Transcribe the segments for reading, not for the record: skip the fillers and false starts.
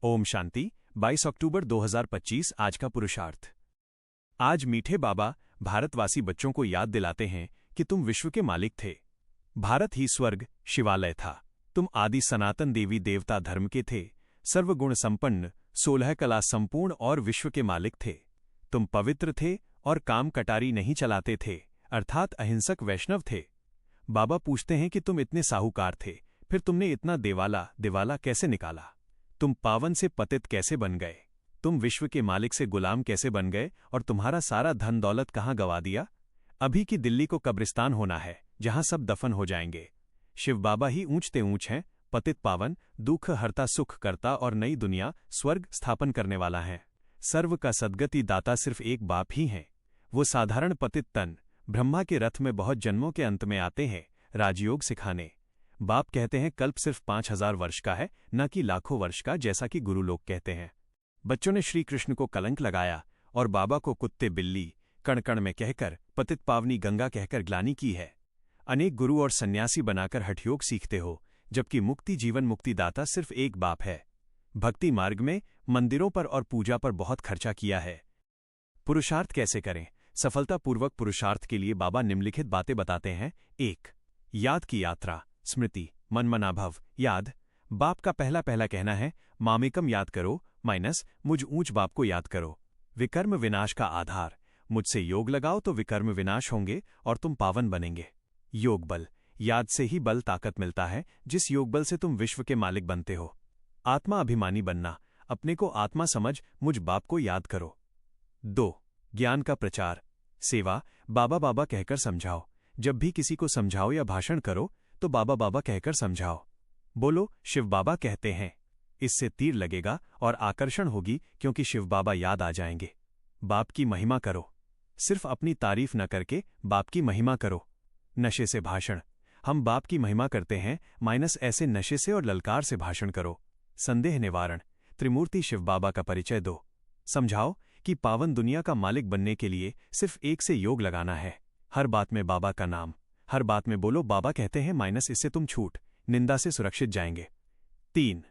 ओम शांति। 22 अक्टूबर 2025 आज का पुरुषार्थ। आज मीठे बाबा भारतवासी बच्चों को याद दिलाते हैं कि तुम विश्व के मालिक थे। भारत ही स्वर्ग शिवालय था। तुम आदि सनातन देवी देवता धर्म के थे, सर्वगुण संपन्न, 16 कला संपूर्ण और विश्व के मालिक थे। तुम पवित्र थे और काम कटारी नहीं चलाते थे, अर्थात अहिंसक वैष्णव थे। बाबा पूछते हैं कि तुम इतने साहूकार थे, फिर तुमने इतना दिवाला कैसे निकाला? तुम पावन से पतित कैसे बन गए? तुम विश्व के मालिक से गुलाम कैसे बन गए और तुम्हारा सारा धन दौलत कहाँ गवा दिया? अभी की दिल्ली को कब्रिस्तान होना है, जहां सब दफन हो जाएंगे। शिव बाबा ही ऊंचते ऊंच हैं, पतित पावन, दुख हरता सुख करता और नई दुनिया स्वर्ग स्थापन करने वाला है। सर्व का सद्गति दाता सिर्फ एक बाप ही हैं। वो साधारण पतित तन ब्रह्मा के रथ में बहुत जन्मों के अंत में आते हैं राजयोग सिखाने। बाप कहते हैं कल्प सिर्फ 5000 वर्ष का है, न कि लाखों वर्ष का, जैसा कि गुरु लोग कहते हैं। बच्चों ने श्री कृष्ण को कलंक लगाया और बाबा को कुत्ते बिल्ली कण कण में कहकर, पतित पावनी गंगा कहकर ग्लानि की है। अनेक गुरु और सन्यासी बनाकर हठयोग सीखते हो, जबकि मुक्ति जीवन मुक्तिदाता सिर्फ एक बाप है। भक्ति मार्ग में मंदिरों पर और पूजा पर बहुत खर्चा किया है। पुरुषार्थ कैसे करें? सफलतापूर्वक पुरुषार्थ के लिए बाबा निम्नलिखित बातें बताते हैं। 1. याद की यात्रा, स्मृति, मनमनाभव, याद। बाप का पहला कहना है, मामेकम याद करो, मुझ ऊंच बाप को याद करो। विकर्म विनाश का आधार, मुझसे योग लगाओ तो विकर्म विनाश होंगे और तुम पावन बनेंगे। योग बल, याद से ही बल ताकत मिलता है, जिस योग बल से तुम विश्व के मालिक बनते हो। आत्मा अभिमानी बनना, अपने को आत्मा समझ मुझ बाप को याद करो। 2. ज्ञान का प्रचार, सेवा, बाबा बाबा कहकर समझाओ। जब भी किसी को समझाओ या भाषण करो तो बाबा बाबा कहकर समझाओ। बोलो शिव बाबा कहते हैं, इससे तीर लगेगा और आकर्षण होगी, क्योंकि शिव बाबा याद आ जाएंगे। बाप की महिमा करो, सिर्फ अपनी तारीफ न करके बाप की महिमा करो। नशे से भाषण, हम बाप की महिमा करते हैं, ऐसे नशे से और ललकार से भाषण करो। संदेह निवारण, त्रिमूर्ति शिव बाबा का परिचय दो। समझाओ कि पावन दुनिया का मालिक बनने के लिए सिर्फ एक से योग लगाना है। हर बात में बाबा का नाम, हर बात में बोलो बाबा कहते हैं, इससे तुम छूट निंदा से सुरक्षित जाएंगे। 3.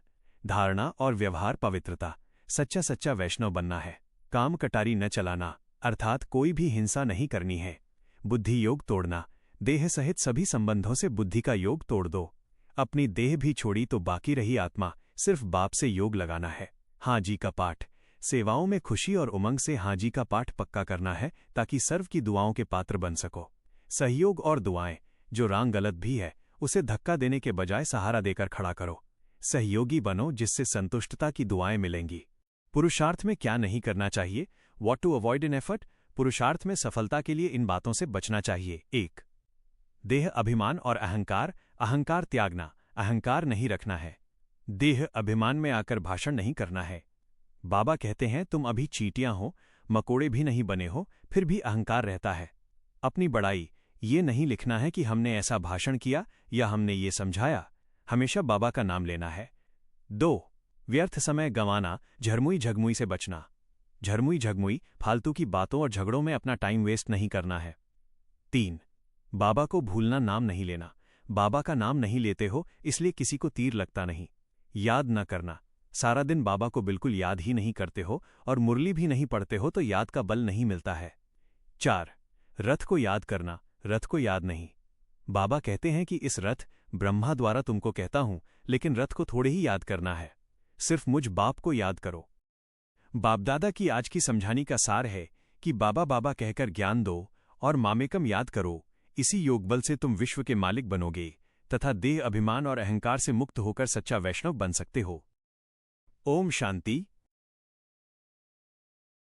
धारणा और व्यवहार पवित्रता, सच्चा वैष्णव बनना है। काम कटारी न चलाना, अर्थात कोई भी हिंसा नहीं करनी है। बुद्धि योग तोड़ना, देह सहित सभी संबंधों से बुद्धि का योग तोड़ दो। अपनी देह भी छोड़ी तो बाकी रही आत्मा, सिर्फ बाप से योग लगाना है। हाँ जी का पाठ, सेवाओं में खुशी और उमंग से हाँ जी का पाठ पक्का करना है, ताकि सर्व की दुआओं के पात्र बन सको। सहयोग और दुआएं, जो रांग गलत भी है उसे धक्का देने के बजाय सहारा देकर खड़ा करो। सहयोगी बनो, जिससे संतुष्टता की दुआएं मिलेंगी। पुरुषार्थ में क्या नहीं करना चाहिए? What to avoid in effort. पुरुषार्थ में सफलता के लिए इन बातों से बचना चाहिए। 1. देह अभिमान और अहंकार, अहंकार त्यागना, अहंकार नहीं रखना है। देह अभिमान में आकर भाषण नहीं करना है। बाबा कहते हैं तुम अभी चींटियां हो, मकोड़े भी नहीं बने हो, फिर भी अहंकार रहता है। अपनी बड़ाई ये नहीं लिखना है कि हमने ऐसा भाषण किया या हमने ये समझाया, हमेशा बाबा का नाम लेना है। 2. व्यर्थ समय गंवाना, झरमुई झगमुई से बचना। झरमुई झगमुई, फालतू की बातों और झगड़ों में अपना टाइम वेस्ट नहीं करना है। 3. बाबा को भूलना, नाम नहीं लेना। बाबा का नाम नहीं लेते हो इसलिए किसी को तीर लगता नहीं। याद न करना, सारा दिन बाबा को बिल्कुल याद ही नहीं करते हो और मुरली भी नहीं पढ़ते हो तो याद का बल नहीं मिलता है। 4. रथ को याद करना, रथ को याद नहीं। बाबा कहते हैं कि इस रथ ब्रह्मा द्वारा तुमको कहता हूं, लेकिन रथ को थोड़े ही याद करना है। सिर्फ मुझ बाप को याद करो। बापदादा की आज की समझानी का सार है कि बाबा बाबा कहकर ज्ञान दो और मामेकम याद करो। इसी योगबल से तुम विश्व के मालिक बनोगे तथा देह अभिमान और अहंकार से मुक्त होकर सच्चा वैष्णव बन सकते हो। ओम शांति।